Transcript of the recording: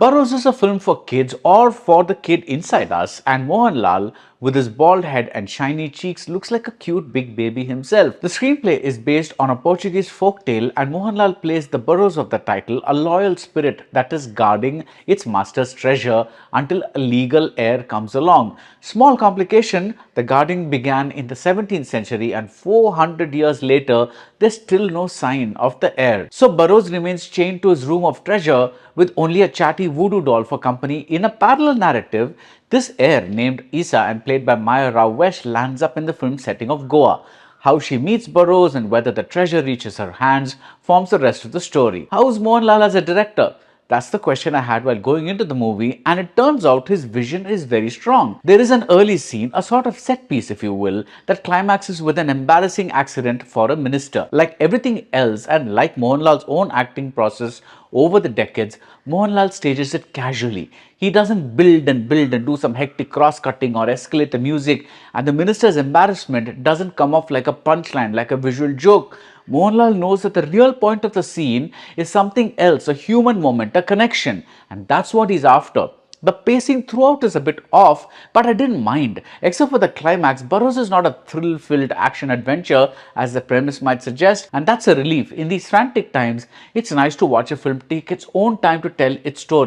Barroz is a film for kids or for the kid inside us, and Mohanlal, with his bald head and shiny cheeks, looks like a cute big baby himself. The screenplay is based on a Portuguese folktale, and Mohanlal plays the Barroz of the title, a loyal spirit that is guarding its master's treasure until a legal heir comes along. Small complication, the guarding began in the 17th century, and 400 years later, there's still no sign of the heir. So Barroz remains chained to his room of treasure with only a chatty voodoo doll for company. In a parallel narrative, this heir, named Isa and played by Maya Rao Wesh, lands up in the film setting of Goa. How she meets Barroz and whether the treasure reaches her hands forms the rest of the story. How is Mohanlal as a director? That's the question I had while going into the movie, and it turns out his vision is very strong. There is an early scene, a sort of set piece if you will, that climaxes with an embarrassing accident for a minister. Like everything else, and like Mohanlal's own acting process over the decades, Mohanlal stages it casually. He doesn't build and do some hectic cross-cutting or escalate the music, and the minister's embarrassment doesn't come off like a punchline, like a visual joke. Mohanlal knows that the real point of the scene is something else, a human moment, a connection, and that's what he's after. The pacing throughout is a bit off, but I didn't mind. Except for the climax, Barroz is not a thrill-filled action adventure as the premise might suggest, and that's a relief. In these frantic times, it's nice to watch a film take its own time to tell its story.